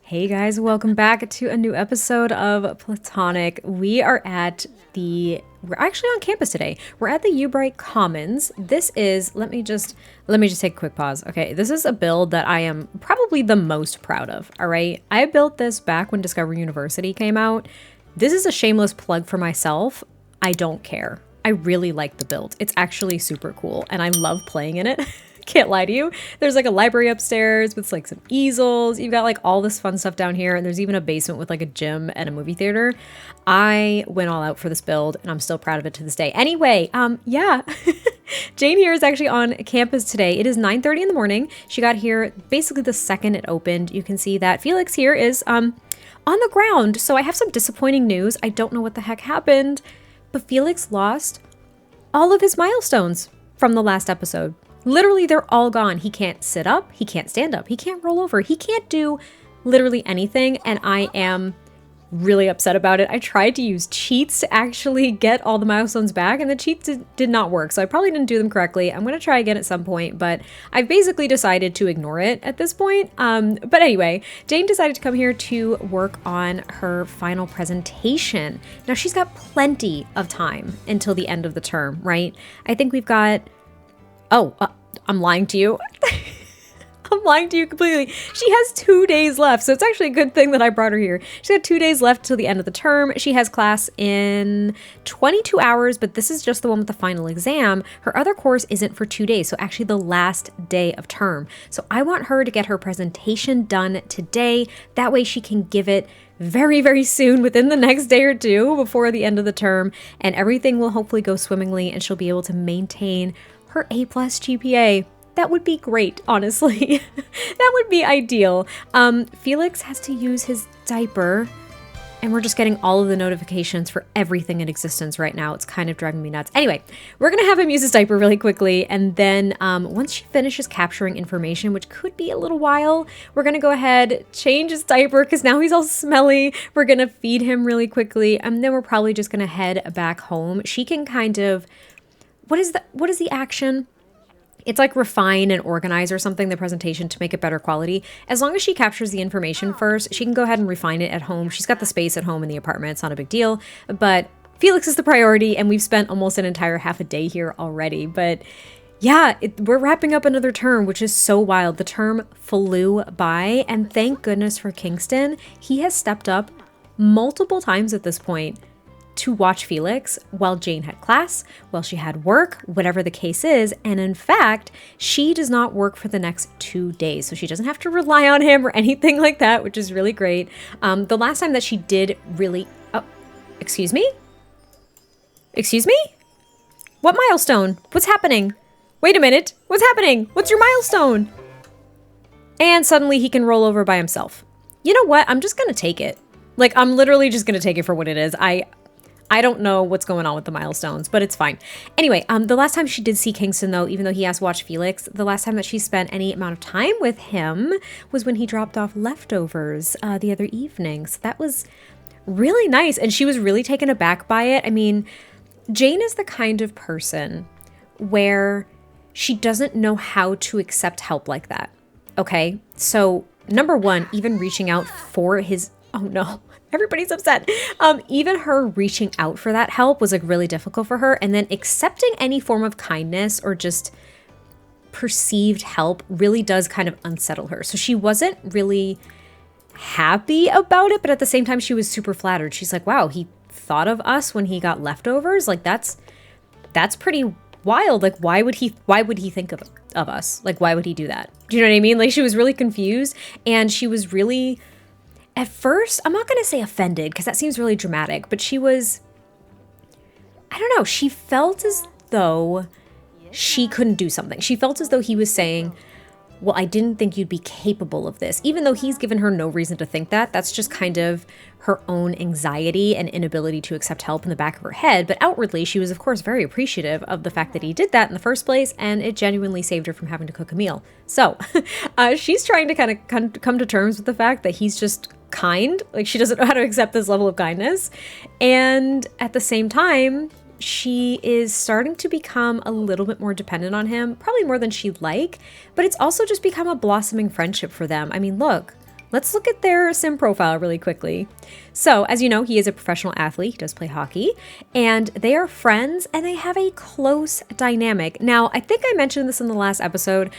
Hey guys, welcome back to a new episode of Platonic. We're actually on campus today. We're at the Ubright Commons. This is, let me just take a quick pause. Okay, this is a build that I am probably the most proud of, all right? I built this back when Discovery University came out. This is a shameless plug for myself. I don't care. I really like the build. It's actually super cool and I love playing in it. Can't lie to you. There's like a library upstairs with like some easels. You've got like all this fun stuff down here. And there's even a basement with like a gym and a movie theater. I went all out for this build and I'm still proud of it to this day. Anyway, yeah. Jane here is actually on campus today. It is 9:30 in the morning. She got here basically the second it opened. You can see that Felix here is on the ground. So I have some disappointing news. I don't know what the heck happened, but Felix lost all of his milestones from the last episode. Literally, they're all gone. He can't sit up. He can't stand up. He can't roll over. He can't do literally anything. And I am really upset about it. I tried to use cheats to actually get all the milestones back, and the cheats did not work. So I probably didn't do them correctly. I'm going to try again at some point, but I've basically decided to ignore it at this point. But anyway, Jane decided to come here to work on her final presentation. Now, she's got plenty of time until the end of the term, right? I think we've got... I'm lying to you. I'm lying to you completely. She has 2 days left, so it's actually a good thing that I brought her here. She's got 2 days left till the end of the term. She has class in 22 hours, but this is just the one with the final exam. Her other course isn't for 2 days, so actually the last day of term. So I want her to get her presentation done today. That way she can give it very, very soon, within the next day or two before the end of the term, and everything will hopefully go swimmingly and she'll be able to maintain her A+ GPA. That would be great, honestly. That would be ideal. Felix has to use his diaper, and we're just getting all of the notifications for everything in existence right now. It's kind of driving me nuts. Anyway, we're gonna have him use his diaper really quickly, and then once she finishes capturing information, which could be a little while, we're gonna go ahead, change his diaper, because now he's all smelly. We're gonna feed him really quickly, and then we're probably just gonna head back home. She can kind of... What is the action? It's like refine and organize or something, the presentation, to make it better quality. As long as she captures the information first, she can go ahead and refine it at home. She's got the space at home in the apartment. It's not a big deal. But Felix is the priority, and we've spent almost an entire half a day here already. But yeah, we're wrapping up another term, which is so wild. The term flew by, and thank goodness for Kingston. He has stepped up multiple times at this point to watch Felix while Jane had class, while she had work, whatever the case is. And in fact, she does not work for the next 2 days. So she doesn't have to rely on him or anything like that, which is really great. The last time that she did really... Oh, excuse me? Excuse me? What milestone? What's happening? Wait a minute. What's happening? What's your milestone? And suddenly he can roll over by himself. You know what? I'm just going to take it. Like, I'm literally just going to take it for what it is. I don't know what's going on with the milestones, but it's fine. Anyway, the last time she did see Kingston, though, even though he asked to watch Felix, the last time that she spent any amount of time with him was when he dropped off leftovers the other evening. So that was really nice, and she was really taken aback by it. I mean, Jane is the kind of person where she doesn't know how to accept help like that, okay? So, number one, even reaching out for his... Oh, no. Everybody's upset. Even her reaching out for that help was like really difficult for her. And then accepting any form of kindness or just perceived help really does kind of unsettle her. So she wasn't really happy about it, but at the same time, she was super flattered. She's like, wow, he thought of us when he got leftovers. Like that's pretty wild. Like, why would he think of us? Like, why would he do that? Do you know what I mean? Like, she was really confused, and she was really... At first, I'm not going to say offended because that seems really dramatic, but she was, I don't know, she felt as though she couldn't do something. She felt as though he was saying, well, I didn't think you'd be capable of this, even though he's given her no reason to think that. That's just kind of her own anxiety and inability to accept help in the back of her head. But outwardly, she was, of course, very appreciative of the fact that he did that in the first place, and it genuinely saved her from having to cook a meal. So she's trying to kind of come to terms with the fact that he's just kind. Like, she doesn't know how to accept this level of kindness. And at the same time, she is starting to become a little bit more dependent on him, probably more than she'd like, but it's also just become a blossoming friendship for them. I mean, look, let's look at their sim profile really quickly. So, as you know, he is a professional athlete. He does play hockey, and they are friends, and they have a close dynamic. Now, I think I mentioned this in the last episode.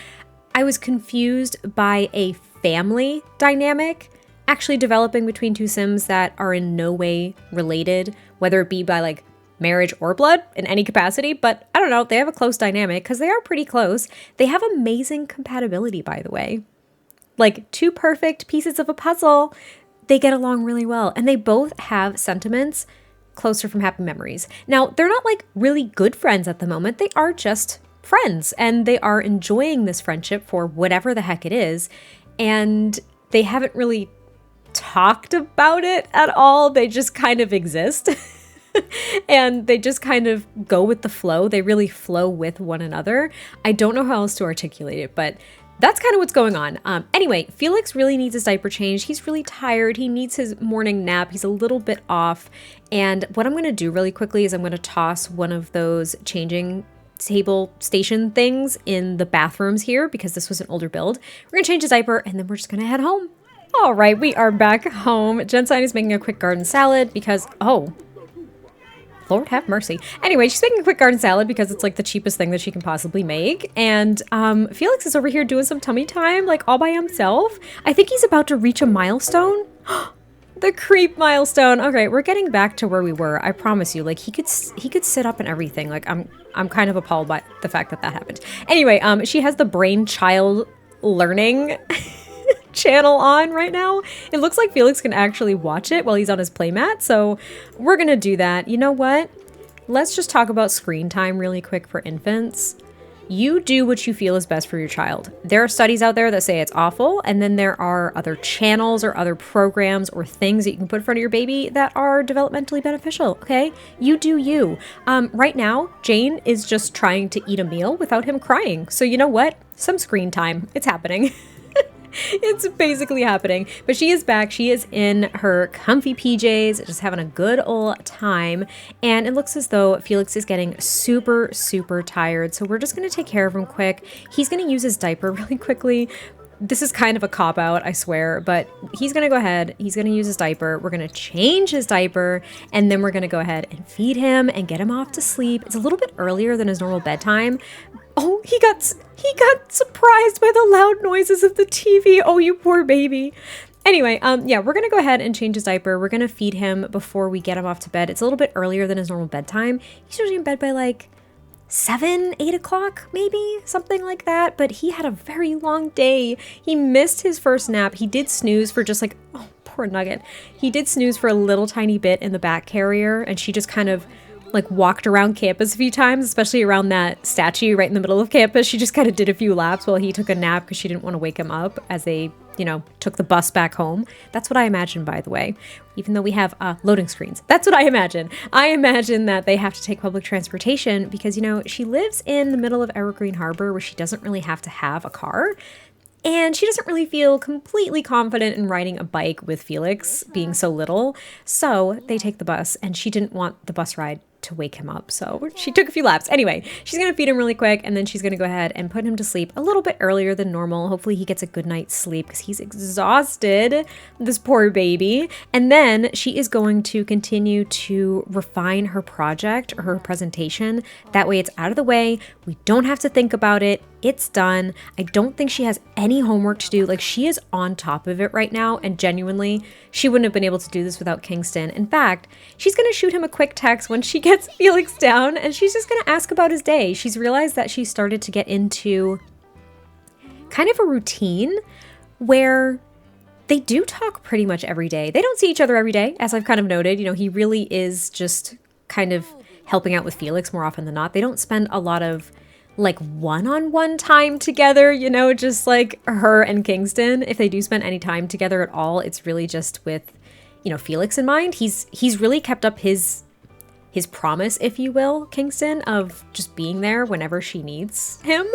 I was confused by a family dynamic actually developing between two Sims that are in no way related, whether it be by like marriage or blood in any capacity, but I don't know, they have a close dynamic because they are pretty close. They have amazing compatibility, by the way. Like two perfect pieces of a puzzle, they get along really well, and they both have sentiments closer from happy memories. Now, they're not like really good friends at the moment, they are just friends, and they are enjoying this friendship for whatever the heck it is, and they haven't really talked about it at all. They just kind of exist and they just kind of go with the flow. They really flow with one another. I don't know how else to articulate it, but that's kind of what's going on. Anyway, Felix really needs his diaper change. He's really tired. He needs his morning nap. He's a little bit off. And what I'm going to do really quickly is I'm going to toss one of those changing table station things in the bathrooms here because this was an older build. We're going to change his diaper and then we're just going to head home. All right, we are back home. Jensine is making a quick garden salad because, oh, Lord have mercy. Anyway, she's making a quick garden salad because it's like the cheapest thing that she can possibly make. And Felix is over here doing some tummy time, like all by himself. I think he's about to reach a milestone. The creep milestone. Okay, we're getting back to where we were. I promise you. Like he could sit up and everything. Like I'm kind of appalled by the fact that happened. Anyway, she has the brainchild learning channel on right now. It looks like Felix can actually watch it while he's on his playmat, so we're gonna do that. You know what? Let's just talk about screen time really quick for infants. You do what you feel is best for your child. There are studies out there that say it's awful, and then there are other channels or other programs or things that you can put in front of your baby that are developmentally beneficial, okay? You do you. Right now, Jane is just trying to eat a meal without him crying. So you know what? Some screen time. It's happening. It's basically happening. But she is back. She is in her comfy PJs, just having a good old time. And it looks as though Felix is getting super, super tired. So we're just going to take care of him quick. He's going to use his diaper really quickly. This is kind of a cop-out, I swear, but he's going to go ahead. He's going to use his diaper. We're going to change his diaper, and then we're going to go ahead and feed him and get him off to sleep. It's a little bit earlier than his normal bedtime. Oh, he got surprised by the loud noises of the TV. Oh, you poor baby. Anyway, yeah, we're going to go ahead and change his diaper. We're going to feed him before we get him off to bed. It's a little bit earlier than his normal bedtime. He's usually in bed by like 7, 8 o'clock, maybe something like that. But he had a very long day. He missed his first nap. He did snooze for just like, oh, poor Nugget. He did snooze for a little tiny bit in the back carrier, and she just kind of like walked around campus a few times, especially around that statue right in the middle of campus. She just kind of did a few laps while he took a nap because she didn't want to wake him up as they, you know, took the bus back home. That's what I imagine, by the way, even though we have loading screens. That's what I imagine. I imagine that they have to take public transportation because, you know, she lives in the middle of Evergreen Harbor where she doesn't really have to have a car. And she doesn't really feel completely confident in riding a bike with Felix being so little. So they take the bus, and she didn't want the bus ride to wake him up. So she took a few laps. Anyway, she's going to feed him really quick, and then she's going to go ahead and put him to sleep a little bit earlier than normal. Hopefully he gets a good night's sleep because he's exhausted, this poor baby. And then she is going to continue to refine her project or her presentation. That way it's out of the way. We don't have to think about it. It's done. I don't think she has any homework to do. Like, she is on top of it right now, and genuinely, she wouldn't have been able to do this without Kingston. In fact, she's going to shoot him a quick text when she gets Felix down, and she's just going to ask about his day. She's realized that she started to get into kind of a routine where they do talk pretty much every day. They don't see each other every day, as I've kind of noted. You know, he really is just kind of helping out with Felix more often than not. They don't spend a lot of like one-on-one time together, you know, just like her and Kingston. If they do spend any time together at all, it's really just with, you know, Felix in mind. He's really kept up his promise, if you will, Kingston, of just being there whenever she needs him.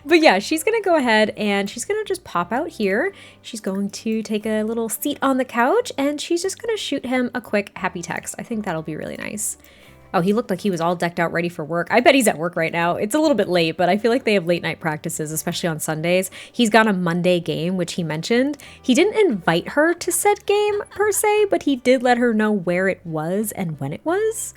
But yeah, she's gonna go ahead and she's gonna just pop out here. She's going to take a little seat on the couch, and she's just gonna shoot him a quick happy text. I think that'll be really nice. Oh, he looked like he was all decked out ready for work. I bet he's at work right now. It's a little bit late, but I feel like they have late night practices, especially on Sundays. He's got a Monday game, which he mentioned. He didn't invite her to said game per se, but he did let her know where it was and when it was.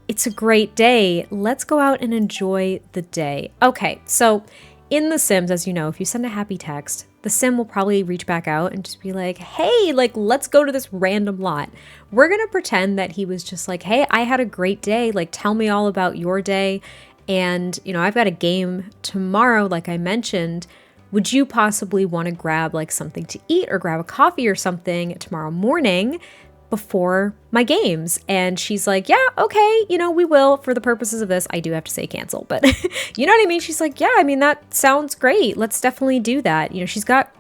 It's a great day. Let's go out and enjoy the day. Okay, so in The Sims, as you know, if you send a happy text, the sim will probably reach back out and just be like, hey, like, let's go to this random lot. We're going to pretend that he was just like, hey, I had a great day. Like, tell me all about your day. And, you know, I've got a game tomorrow, like I mentioned. Would you possibly want to grab like something to eat or grab a coffee or something tomorrow morning before my games? And she's like, yeah, okay, you know, we will. For the purposes of this, I do have to say cancel, but you know what I mean? She's like, yeah, I mean, that sounds great. Let's definitely do that. You know, she's got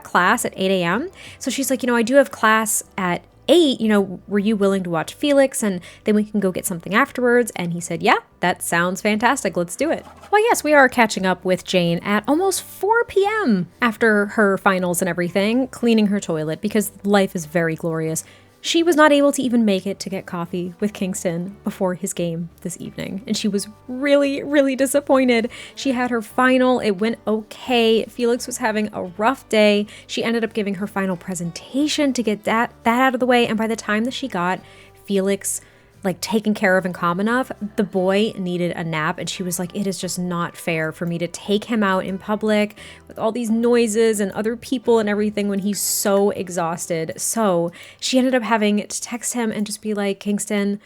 class at 8 a.m. So she's like, you know, I do have class at 8, you know, were you willing to watch Felix and then we can go get something afterwards? And he said, yeah, that sounds fantastic. Let's do it. Well, yes, we are catching up with Jane at almost 4 p.m. after her finals and everything, cleaning her toilet because life is very glorious. She was not able to even make it to get coffee with Kingston before his game this evening, and she was really, really disappointed. She had her final, it went okay. Felix was having a rough day. She ended up giving her final presentation to get that out of the way, and by the time that she got Felix like taken care of and calm enough, the boy needed a nap, and she was like, it is just not fair for me to take him out in public with all these noises and other people and everything when he's so exhausted. So she ended up having to text him and just be like, Kingston,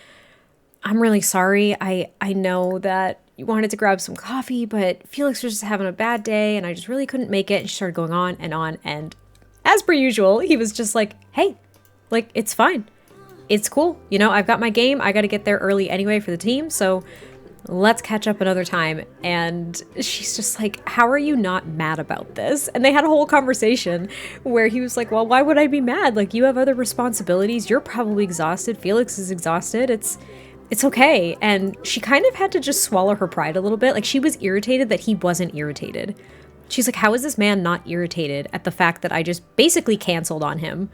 I'm really sorry. I know that you wanted to grab some coffee, but Felix was just having a bad day and I just really couldn't make it. And she started going on, and as per usual, he was just like, hey, like, it's fine. It's cool. You know, I've got my game. I got to get there early anyway for the team. So let's catch up another time. And she's just like, how are you not mad about this? And they had a whole conversation where he was like, well, why would I be mad? Like, you have other responsibilities. You're probably exhausted. Felix is exhausted. It's okay. And she kind of had to just swallow her pride a little bit. Like, she was irritated that he wasn't irritated. She's like, how is this man not irritated at the fact that I just basically canceled on him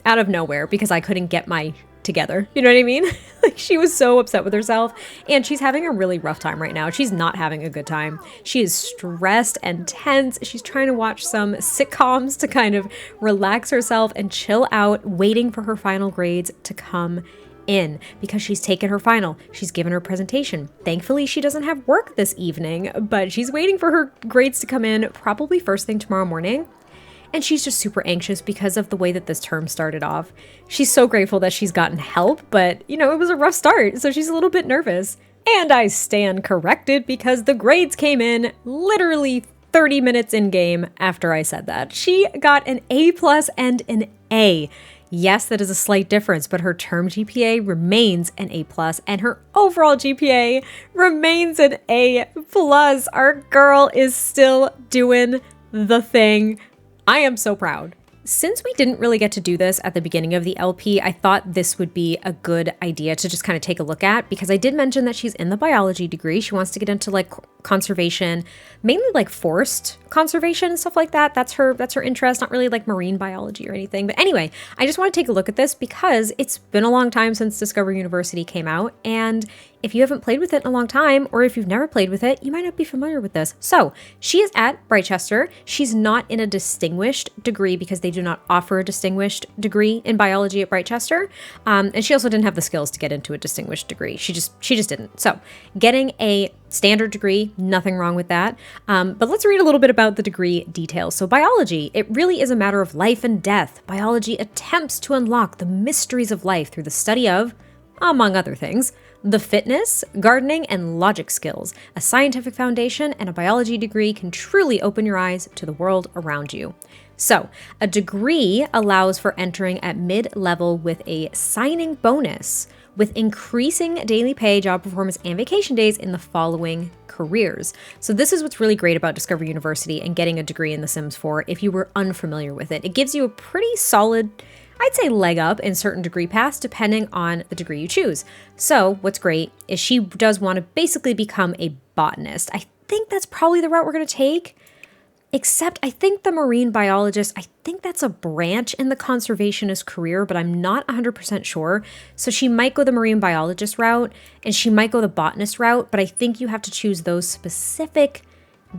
out of nowhere because I couldn't get my together? You know what I mean? Like, she was so upset with herself, and she's having a really rough time right now. She's not having a good time. She is stressed and tense. She's trying to watch some sitcoms to kind of relax herself and chill out, waiting for her final grades to come in because she's taken her final. She's given her presentation. Thankfully, she doesn't have work this evening, but she's waiting for her grades to come in probably first thing tomorrow morning. And she's just super anxious because of the way that this term started off. She's so grateful that she's gotten help, but, you know, it was a rough start, so she's a little bit nervous. And I stand corrected because the grades came in literally 30 minutes in game after I said that. She got an A+ and an A. Yes, that is a slight difference, but her term GPA remains an A+, and her overall GPA remains an A+. Our girl is still doing the thing. I am so proud. Since we didn't really get to do this at the beginning of the LP, I thought this would be a good idea to just kind of take a look at, because I did mention that she's in the biology degree. She wants to get into like conservation, mainly like forest conservation and stuff like that. That's her interest, not really like marine biology or anything. But anyway, I just want to take a look at this because it's been a long time since Discover University came out, and if you haven't played with it in a long time, or if you've never played with it, you might not be familiar with this. So she is at Brightchester. She's not in a distinguished degree because they do not offer a distinguished degree in biology at Brightchester. And she also didn't have the skills to get into a distinguished degree. She just didn't. So getting a standard degree, nothing wrong with that. But let's read a little bit about the degree details. So biology, it really is a matter of life and death. Biology attempts to unlock the mysteries of life through the study of, among other things, the fitness, gardening, and logic skills. A scientific foundation and a biology degree can truly open your eyes to the world around you. So, a degree allows for entering at mid-level with a signing bonus, with increasing daily pay, job performance, and vacation days in the following careers. So this is what's really great about Discover University and getting a degree in The Sims 4 if you were unfamiliar with it. It gives you a pretty solid, I'd say, leg up in certain degree paths depending on the degree you choose. So what's great is she does want to basically become a botanist. I think that's probably the route we're going to take. Except I think the marine biologist, I think that's a branch in the conservationist career, but I'm not 100% sure. So she might go the marine biologist route and she might go the botanist route, but I think you have to choose those specific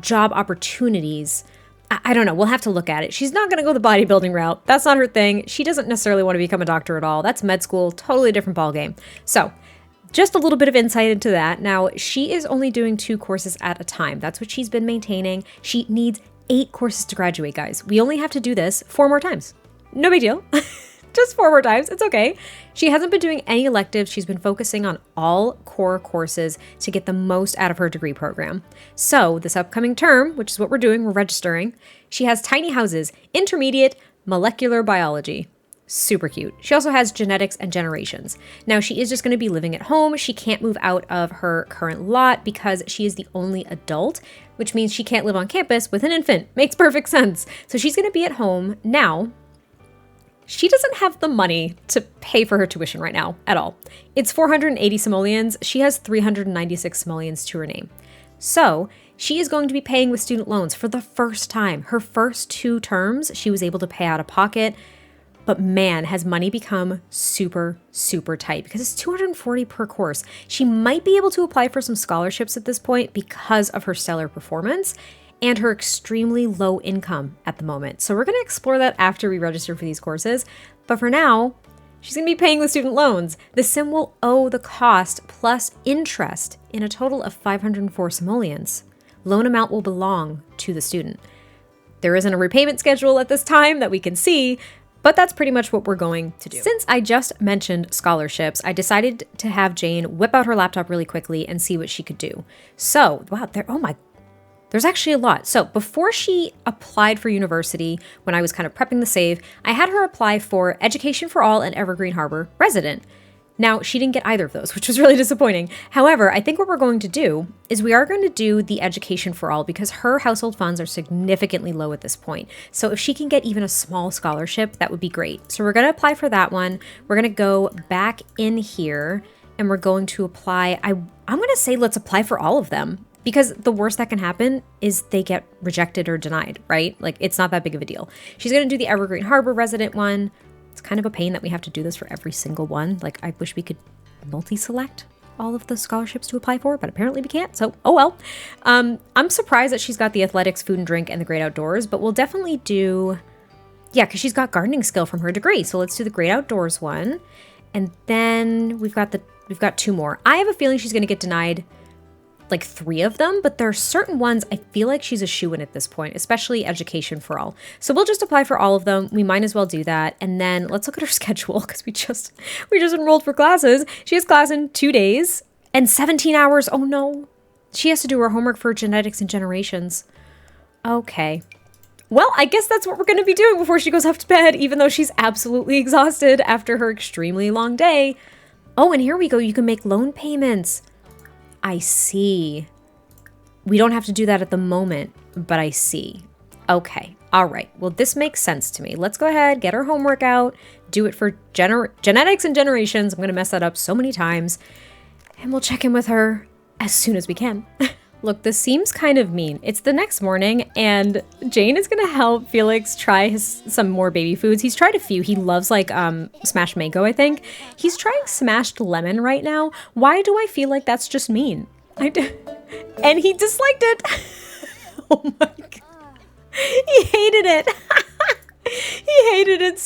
job opportunities. I don't know. We'll have to look at it. She's not going to go the bodybuilding route. That's not her thing. She doesn't necessarily want to become a doctor at all. That's med school, totally different ballgame. So just a little bit of insight into that. Now, she is only doing 2 courses at a time. That's what she's been maintaining. She needs 8 courses to graduate, guys. We only have to do this 4 more times. No big deal. Just 4 more times. It's okay. She hasn't been doing any electives. She's been focusing on all core courses to get the most out of her degree program. So this upcoming term, which is what we're doing, we're registering, she has tiny houses, intermediate, molecular biology. Super cute. She also has genetics and generations. Now, she is just going to be living at home. She can't move out of her current lot because she is the only adult, which means she can't live on campus with an infant. Makes perfect sense. So she's going to be at home. Now, she doesn't have the money to pay for her tuition right now at all. It's 480 simoleons. She has 396 simoleons to her name. So she is going to be paying with student loans for the first time. Her first 2 terms, she was able to pay out of pocket. But man, has money become super, super tight because it's 240 per course. She might be able to apply for some scholarships at this point because of her stellar performance and her extremely low income at the moment. So we're going to explore that after we register for these courses. But for now, she's going to be paying with student loans. The sim will owe the cost plus interest in a total of 504 simoleons. Loan amount will belong to the student. There isn't a repayment schedule at this time that we can see, but that's pretty much what we're going to do. Since I just mentioned scholarships, I decided to have Jane whip out her laptop really quickly and see what she could do. So, wow, there's actually a lot. So before she applied for university, when I was kind of prepping the save, I had her apply for Education for All and Evergreen Harbor resident. Now, she didn't get either of those, which was really disappointing. However, I think what we're going to do is we are going to do the Education for All because her household funds are significantly low at this point. So if she can get even a small scholarship, that would be great. So we're going to apply for that one. We're going to go back in here and we're going to apply. I'm going to say let's apply for all of them because the worst that can happen is they get rejected or denied, right? Like it's not that big of a deal. She's going to do the Evergreen Harbor resident one. It's kind of a pain that we have to do this for every single one. Like, I wish we could multi-select all of the scholarships to apply for, but apparently we can't, so oh well. I'm surprised that she's got the athletics, food and drink, and the great outdoors, but we'll definitely do, yeah, because she's got gardening skill from her degree, so let's do the great outdoors one, and then we've got 2 more. I have a feeling she's going to get denied like 3 of them, but there are certain ones I feel like she's a shoo-in at this point, especially Education for All. So we'll just apply for all of them. We might as well do that. And then let's look at her schedule because we just enrolled for classes. She has class in 2 days and 17 hours. Oh no. She has to do her homework for genetics and generations. Okay. Well, I guess that's what we're going to be doing before she goes off to bed, even though she's absolutely exhausted after her extremely long day. Oh, and here we go. You can make loan payments. I see. We don't have to do that at the moment, but I see. Okay. All right. Well, this makes sense to me. Let's go ahead, get her homework out, do it for genetics and generations. I'm going to mess that up so many times. And we'll check in with her as soon as we can. Look, this seems kind of mean. It's the next morning, and Jane is going to help Felix try some more baby foods. He's tried a few. He loves, like, smashed mango, I think. He's trying smashed lemon right now. Why do I feel like that's just mean? And he disliked it. Oh, my God. He hated it. He hated it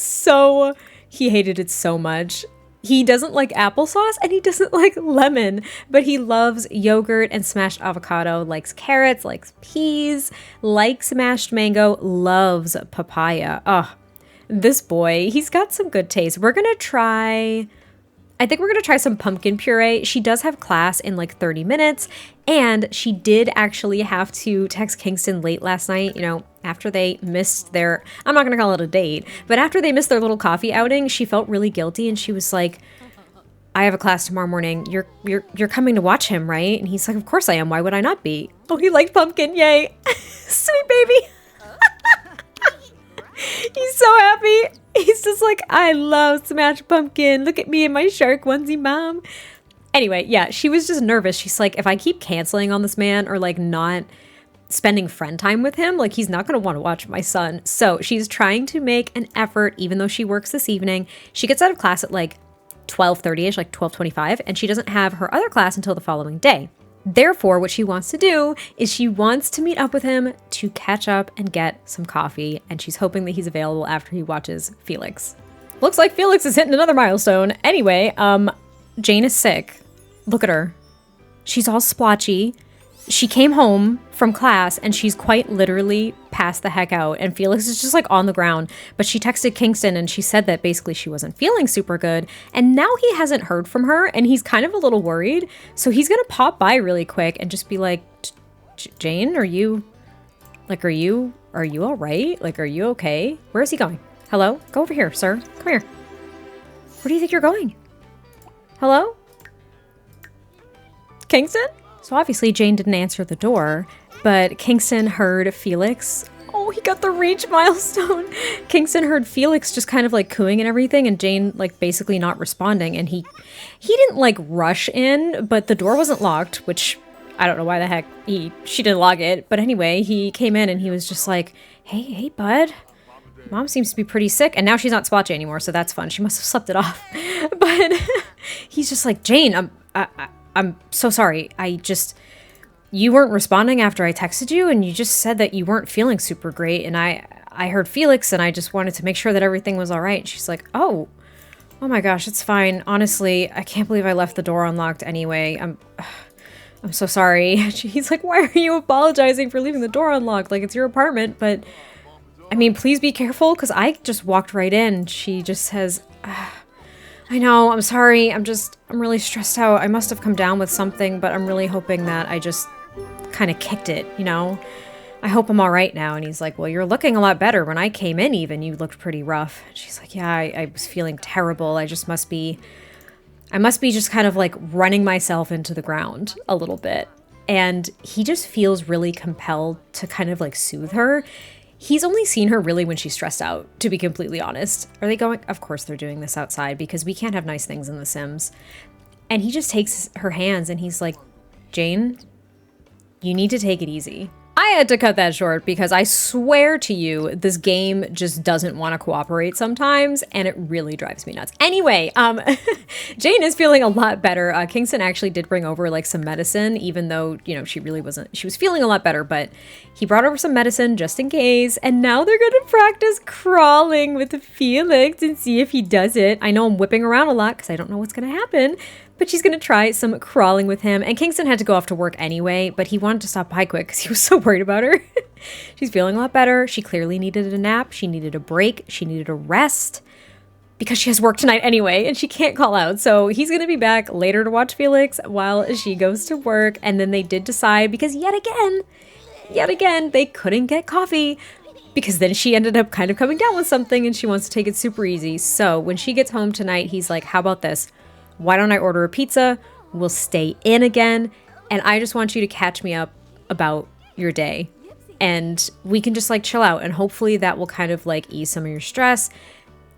so much. He doesn't like applesauce and he doesn't like lemon, but he loves yogurt and smashed avocado, likes carrots, likes peas, likes mashed mango, loves papaya. Oh, this boy, he's got some good taste. I think we're going to try some pumpkin puree. She does have class in like 30 minutes, and she did actually have to text Kingston late last night, you know, after they missed their, I'm not going to call it a date, but after they missed their little coffee outing, she felt really guilty, and she was like, I have a class tomorrow morning. You're coming to watch him, right? And he's like, of course I am. Why would I not be? Oh, he liked pumpkin. Yay. Sweet baby. He's so happy. He's just like, I love smashed pumpkin. Look at me in my shark onesie, mom. Anyway, yeah, she was just nervous. She's like, if I keep canceling on this man or like not spending friend time with him. Like, he's not going to want to watch my son. So she's trying to make an effort, even though she works this evening. She gets out of class at like 12:30ish, like 12:25, and she doesn't have her other class until the following day. Therefore, what she wants to do is she wants to meet up with him to catch up and get some coffee, and she's hoping that he's available after he watches Felix. Looks like Felix is hitting another milestone. Anyway, Jane is sick. Look at her. She's all splotchy. She came home from class and she's quite literally passed the heck out, and Felix is just like on the ground. But she texted Kingston and she said that basically she wasn't feeling super good, and now he hasn't heard from her and he's kind of a little worried. So he's gonna pop by really quick and just be like, Jane, are you all right? Like, are you okay? Where is he going? Hello? Go over here, sir. Come here. Where do you think you're going? Hello? Kingston? So obviously Jane didn't answer the door, but Kingston heard Felix. Oh, he got the reach milestone. Kingston heard Felix just kind of like cooing and everything, and Jane like basically not responding, and he didn't like rush in, but the door wasn't locked, which I don't know why the heck she didn't lock it. But anyway, he came in and he was just like, hey bud, Mom seems to be pretty sick, and now she's not splotchy anymore, so that's fun. She must have slept it off. But he's just like, Jane, I'm so sorry. You weren't responding after I texted you, and you just said that you weren't feeling super great, and I heard Felix, and I just wanted to make sure that everything was all right. And she's like, oh my gosh, it's fine. Honestly, I can't believe I left the door unlocked anyway. I'm so sorry. He's like, why are you apologizing for leaving the door unlocked? Like, it's your apartment, but I mean, please be careful, because I just walked right in. She just says, I know, I'm sorry, I'm really stressed out. I must have come down with something, but I'm really hoping that I just kind of kicked it, you know? I hope I'm all right now. And he's like, well, you're looking a lot better. When I came in even, you looked pretty rough. And she's like, yeah, I was feeling terrible. I must be just kind of like running myself into the ground a little bit. And he just feels really compelled to kind of like soothe her. He's only seen her really when she's stressed out, to be completely honest. Are they going? Of course they're doing this outside, because we can't have nice things in The Sims. And he just takes her hands and he's like, Jane, you need to take it easy. I had to cut that short because I swear to you, this game just doesn't want to cooperate sometimes, and it really drives me nuts. Anyway, Jane is feeling a lot better. Kingston actually did bring over like some medicine, even though, you know, she was feeling a lot better, but he brought over some medicine just in case, and now they're gonna practice crawling with Felix and see if he does it. I know I'm whipping around a lot because I don't know what's gonna happen, but she's going to try some crawling with him. And Kingston had to go off to work anyway, but he wanted to stop by quick because he was so worried about her. She's feeling a lot better. She clearly needed a nap. She needed a break. She needed a rest because she has work tonight anyway, and she can't call out. So he's going to be back later to watch Felix while she goes to work. And then they did decide, because yet again, they couldn't get coffee, because then she ended up kind of coming down with something and she wants to take it super easy. So when she gets home tonight, he's like, how about this? Why don't I order a pizza? We'll stay in again, and I just want you to catch me up about your day, and we can just like chill out, and hopefully that will kind of like ease some of your stress,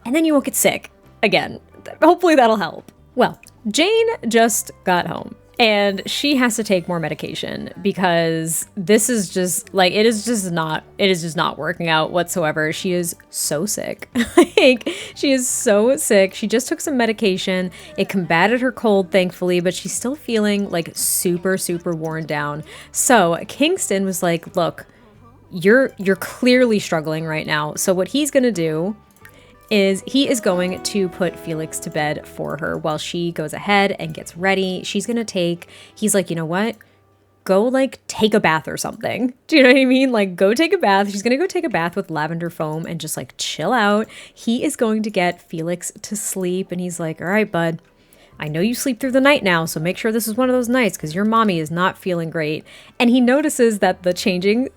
and then you won't get sick again. Hopefully that'll help. Well, Jane just got home, and she has to take more medication because this is just like, it is just not working out whatsoever. She is so sick. Like, she is so sick. She just took some medication. It combated her cold, thankfully, but she's still feeling like super, super worn down. So Kingston was like, look, you're clearly struggling right now. So what he's going to do is he is going to put Felix to bed for her while she goes ahead and gets ready. He's like, you know what? Go like take a bath or something. Do you know what I mean? Like, go take a bath. She's going to go take a bath with lavender foam and just like chill out. He is going to get Felix to sleep, and he's like, all right, bud, I know you sleep through the night now, so make sure this is one of those nights because your mommy is not feeling great. And he notices that the changing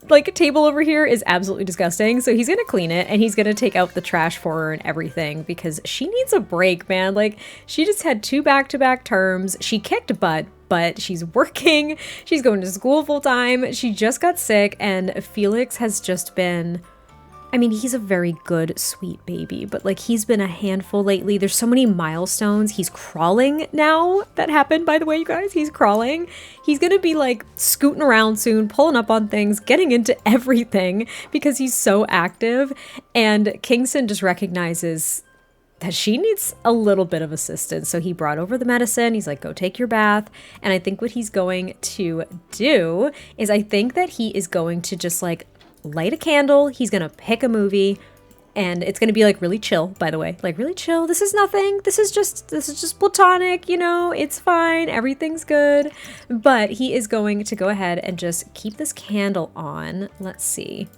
like table over here is absolutely disgusting. So he's going to clean it, and he's going to take out the trash for her and everything because she needs a break, man. Like, she just had 2 back-to-back terms. She kicked butt, but she's working. She's going to school full time. She just got sick, and Felix has just been, I mean, he's a very good, sweet baby, but like he's been a handful lately. There's so many milestones. He's crawling now. That happened, by the way, you guys. He's crawling. He's gonna be like scooting around soon, pulling up on things, getting into everything because he's so active. And Kingston just recognizes that she needs a little bit of assistance. So he brought over the medicine. He's like, go take your bath. And I think what he's going to do is I think that he is going to just like light a candle. He's going to pick a movie and it's going to be like really chill, by the way, like really chill. This is nothing. This is just platonic, you know, it's fine. Everything's good. But he is going to go ahead and just keep this candle on. Let's see.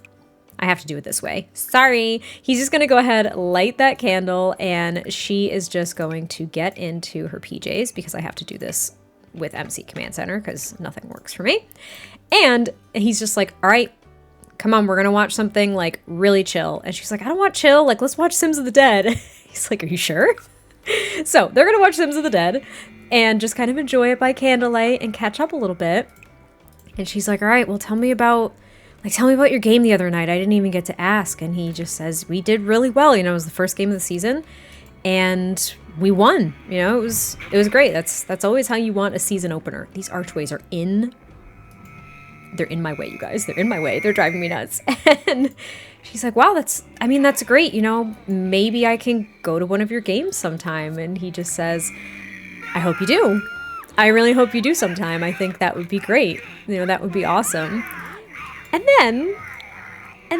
I have to do it this way. Sorry. He's just going to go ahead, light that candle, and she is just going to get into her PJs because I have to do this with MC Command Center because nothing works for me. And he's just like, all right, come on, we're going to watch something like really chill. And she's like, I don't want chill. Like, let's watch Sims of the Dead. He's like, are you sure? So they're going to watch Sims of the Dead and just kind of enjoy it by candlelight and catch up a little bit. And she's like, all right, well, tell me about your game the other night. I didn't even get to ask. And he just says, we did really well. You know, it was the first game of the season and we won. You know, it was great. That's always how you want a season opener. These archways are they're in my way, you guys. They're in my way. They're driving me nuts. And she's like, wow, that's great. You know, maybe I can go to one of your games sometime. And he just says, I hope you do. I really hope you do sometime. I think that would be great. You know, that would be awesome. And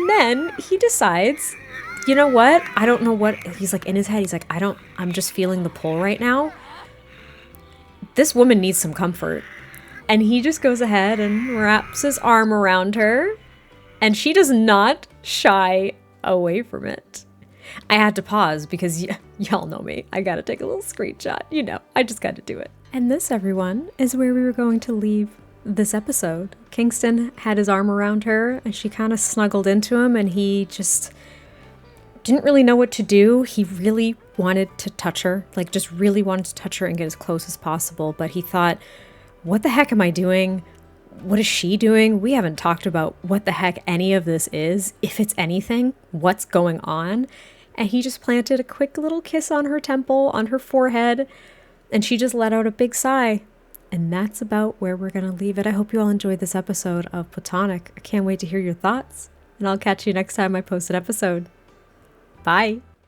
then he decides, you know what? I don't know what he's like in his head. He's like, I'm just feeling the pull right now. This woman needs some comfort. And he just goes ahead and wraps his arm around her. And she does not shy away from it. I had to pause because y'all know me. I got to take a little screenshot. You know, I just got to do it. And this, everyone, is where we were going to leave this episode. Kingston had his arm around her and she kind of snuggled into him and he just didn't really know what to do. He really wanted to touch her, like just really wanted to touch her and get as close as possible. But he thought, what the heck am I doing? What is she doing? We haven't talked about what the heck any of this is. If it's anything, what's going on? And he just planted a quick little kiss on her temple, on her forehead, and she just let out a big sigh. And that's about where we're going to leave it. I hope you all enjoyed this episode of Platonic. I can't wait to hear your thoughts. And I'll catch you next time I post an episode. Bye.